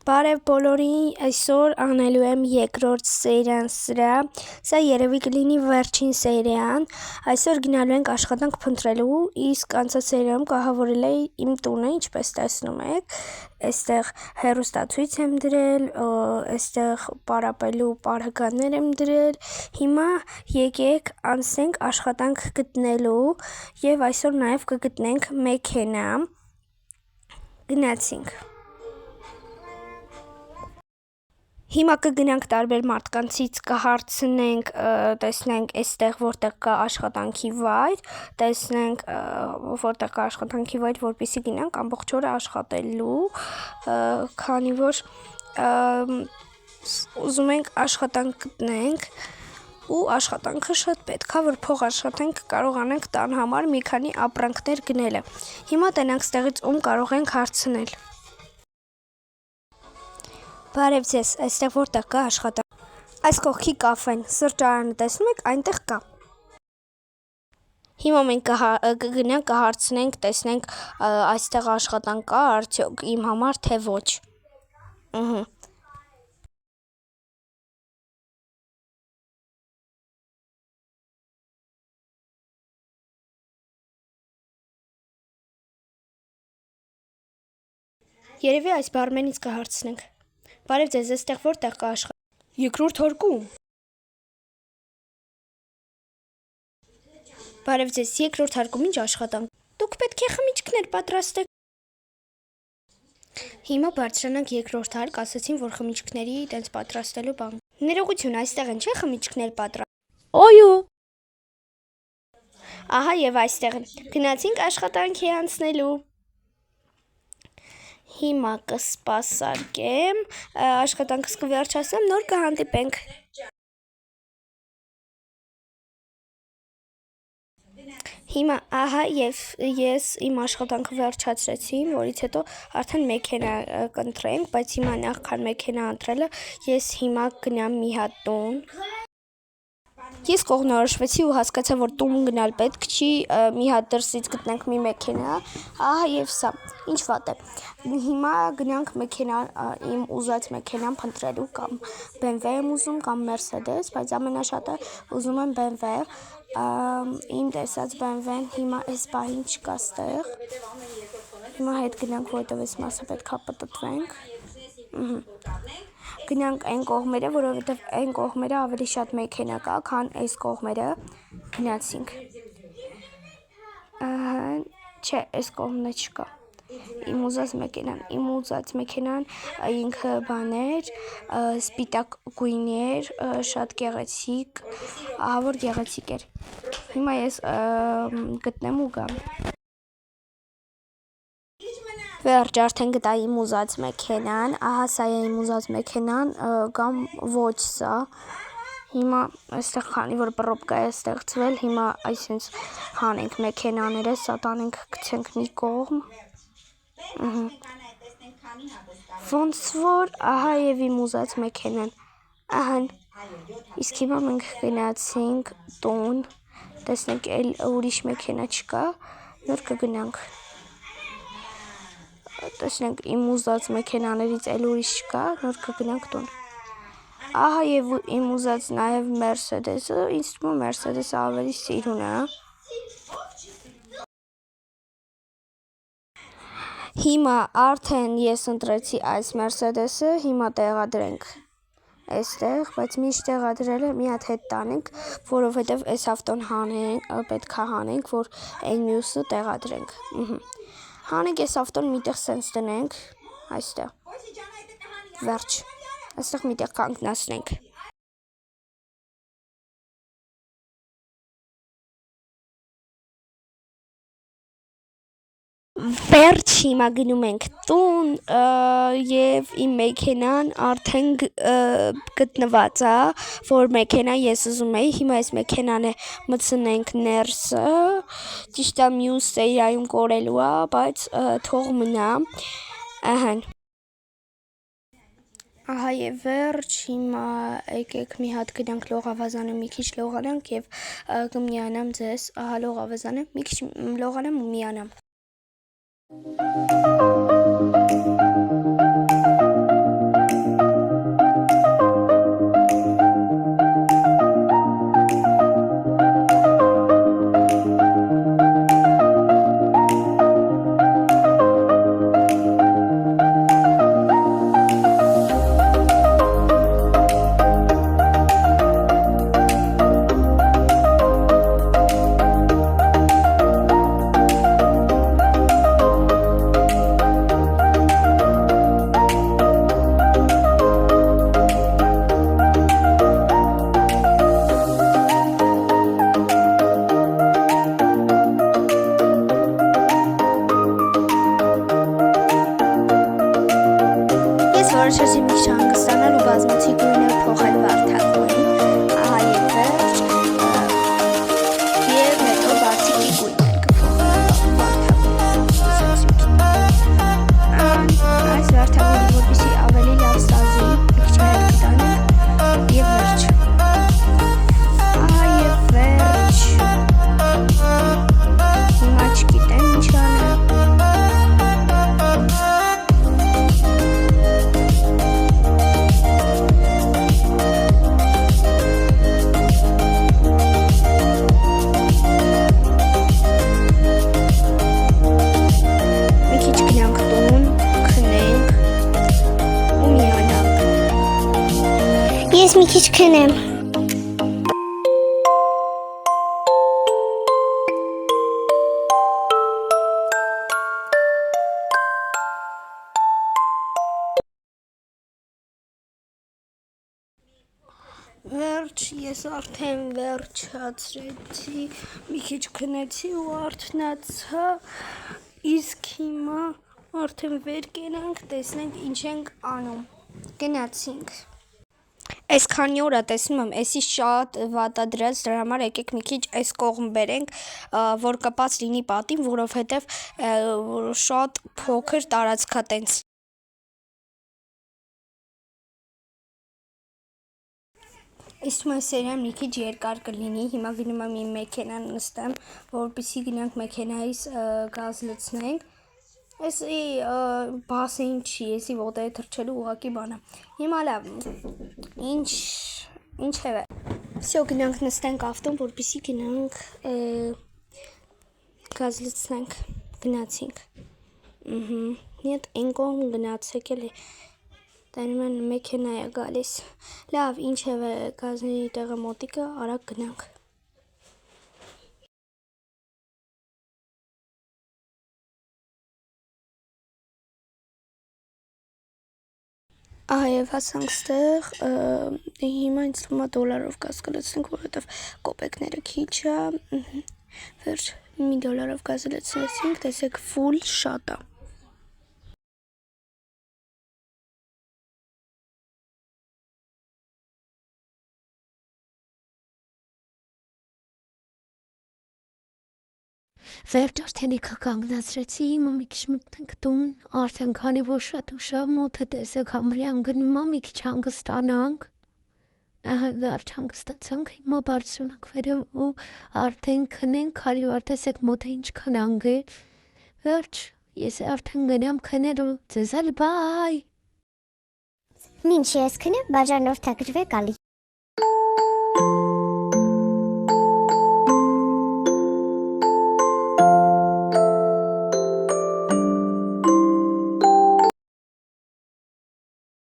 Բարև բոլորին, այսօր անելու եմ երկրորդ սերիան սա երևի կլինի վերջին սերիան, այսօր գնալու ենք աշխատանք փնտրելու, իսկ անցած սերիայում կահավորել էի իմ տունը, ինչպես տեսնում եք, այստեղ հեռուստացույց եմ դրել, այստեղ պարապելու պարագաներ եմ դրել, հիմա եկեք անցնենք աշխատանք գտնելու և այսօր նաև կգտնենք մեքենա, գնացինք։ Հիմա կգնանք տարբեր մարդկանցից կհարցնենք, տեսնենք այստեղ որտեղ կա աշխատանքի վայր, տեսնենք որտեղ կա աշխատանքի վայր, որպեսզի գնանք ամբողջ օրը աշխատելու, քանի որ ուզում ենք աշխատանք գտնենք ու աշխատանքը շատ պետք է, որ փող աշխատենք, կարողանանք տան համար մի քանի ապրանքներ գնելը։ Հիմա տենանք ստեղից ում կարող ենք հարցնել։ Բարև ձեզ, այստեղ որտեղ կա աշխատանք։ Այս կողքի կաֆեն, սրճարանը տեսնում եք, այնտեղ կա։ Հիմա մենք կգնանք կհարցնենք, տեսնենք այստեղ աշխատանք կա արդյոք իմ համար, թե ոչ։ Երևի այս բարմենից կհարցնենք։ Բարև ձեզ, այստեղ որտեղ կա աշխատանք։ Երկրորդ հարկում։ Բարև ձեզ, երկրորդ հարկում ինչ աշխատանք։ Դուք պետք է խմիչքներ պատրաստեք։ Հիմա բարձրանանք երկրորդ հարկ, ասացին, որ խմիչքների տենց պատրաստելու բան։ Ներողություն, այստեղ են չէ խմիչքներ պատրաստ։ Օյու։ Ահա եւ այստեղ են։ Գնացինք աշխատանքի անցնելու։ Հիմա կսպասարկեմ, աշխատանքս կվերջացնեմ, նոր կհանդիպենք։ Հիմա ահա եւ ես իմ աշխատանքը վերջացրեցի, որից հետո արդեն մեքենա կընտրենք, բայց հիմա նախքան մեքենա ընտրելը ես հիմա գնամ մի հատ տուն։ Ես կողմնորոշվեցի ու հասկացա, որ տուն գնալ պետք չի, մի հատ դրսից գտնենք մի մեքենա, ահա եւ սա, ինչ վատ է։ Հիմա գնանք մեքենա, իմ ուզած մեքենան փնտրելու կամ BMW եմ ուզում կամ Mercedes, բայց ամենաշատը ուզում եմ BMW, իմ տեսած BMW-ն հիմա այս պահին չկա ստեղ։ Հիմա հետ գնանք, որովհետեւ այս մասը պետք է պտտվենք։ Գնանք այն կողմերը, որովհետև այն կողմերը ավելի շատ մեքենա կա, քան այս կողմերը, գնացինք։ Չէ, այս կողմն չկա։ Իմ ուզած մեքենան ինքը բաներ, սպիտակ գույներ, շատ գեղեցիկ, ահա որ գեղեցիկ էր։ Հիմա ես գտնեմ ու գամ։ Վերջ, արդեն գտա իմ ուզած մեքենան, ահա սա է իմ ուզած մեքենան, կամ ոչ սա։ Հիմա այստեղ քանի որ պռոբկա է ստեղծվել, հիմա այսինքն հանենք մեքենաները, սա տանենք գցենք մի կողմ։ Ոնց որ ահա եւ իմ ուզած մեքենան։ Ահան։ Իսկ հիմա մենք գնացինք տուն, տեսնենք էլ ուրիշ մեքենա չկա, նոր կգնանք։ Տեսնենք իմ ուզած մեքենաներից էլ ուրիշ չկա, նոր կգնանք տուն։ Ահա եւ իմ ուզած նաեւ Mercedes-ը, ինձ թվում է Mercedes-ը ավելի սիրուն է։ Հիմա արդեն ես ընտրեցի այս Mercedes-ը, հիմա տեղադրենք այստեղ, բայց միշտ տեղադրելը մի հատ հետ տանենք, որովհետև այս ավտոն պետք է հանենք, որ այն մյուսը տեղադրենք։ Հանենք այս ավտոն միտեղ սենց դնենք, այստեղ։ Վերջ, այստեղ միտեղ կանգնացնենք։ Վերջ, հիմա գնում ենք տուն և իմ մեքենան արդեն գտնված է, որ մեքենա ես ուզում էի, հիմա այս մեքենան է մտցնենք ներսը, ճիշտ է մյուս սերիայում կորելու է, բայց թող մնա, ահան։ Ահա եւ վերջ, հիմա եկեք մի հատ գնանք լողավազանը մի քիչ լողանանք եւ կմիանամ ձեզ, ահա լողավազանը, մի քիչ լողանամ ու միանամ։ որոշեցի մի քիչ հանգստանալ ու բազմոցի գույնը փոխել վարդագույն, ահա եւ վերջ, եւ հետո բացիկի գույնը կփոխել վարդագույն։ Այս վարդագույնը որպեսզի ավելի լավ ստացի, մի քիչ հետ կտանենք եւ վերջ։ Ահա եւ վերջ։ Հիմա չգիտեմ ինչ անեմ։ Ես մի քիչ քնեմ։ Վերջ, ես արդեն վերջացրեցի, մի քիչ քնեցի ու արթնացա, իսկ հիմա արդեն վեր կենանք, տեսնենք ինչ ենք անում, գնացինք։ Այսքանի օր տեսնում եմ, էսի շատ վատ է դրած, դրա համար եկեք մի քիչ այս կողմ բերենք, որ կպած լինի պատին, որովհետև շատ փոքր տարածք է տենց։ Իսկ այս սերիան մի քիչ երկար կլինի, հիմա գնում եմ իմ մեքենա նստեմ, որպեսզի գնանք մեքենայիս գազ լցնենք։ Էսի բասեն չի, էսի ոտերը թռչելու ուղղակի բան է։ Հիմա լավ, ինչևէ։ Всё, գնանք նստենք ավտոն, որպեսզի գնանք գազ լցնենք, գնացինք։ Нет, այն կողմ գնացեք էլի։ Տանում են մեքենա է գալիս։ Լավ, ինչևէ, գազի տեղը մոտիկ է, արագ գնանք։ Ահա եւ հասանք ստեղ, հիմա ինձ թվում է դոլարով գազ կլցնենք, որովհետեւ կոպեկները քիչ է, վերջ $1 գազ լցնեցինք, տեսեք ֆուլ շատ է։ Վերջ արդեն եկա կանգնացրեցի, հիմա մի քիչ մտնենք տուն, արդեն քանի որ շատ ուշ է, մոթը տեսեք համարյա գնում է, մի քիչ հանգստանանք, ահա վերջ հանգստացանք, հիմա բարձրանանք վերև ու արդեն քնենք, քանի որ տեսեք մոթը ինչքան անգ է, վերջ, ես արդեն գնամ քնելու, ձեզ էլ բայ։ Մինչ ես քնեմ, բաժանորդագրվեք ալի։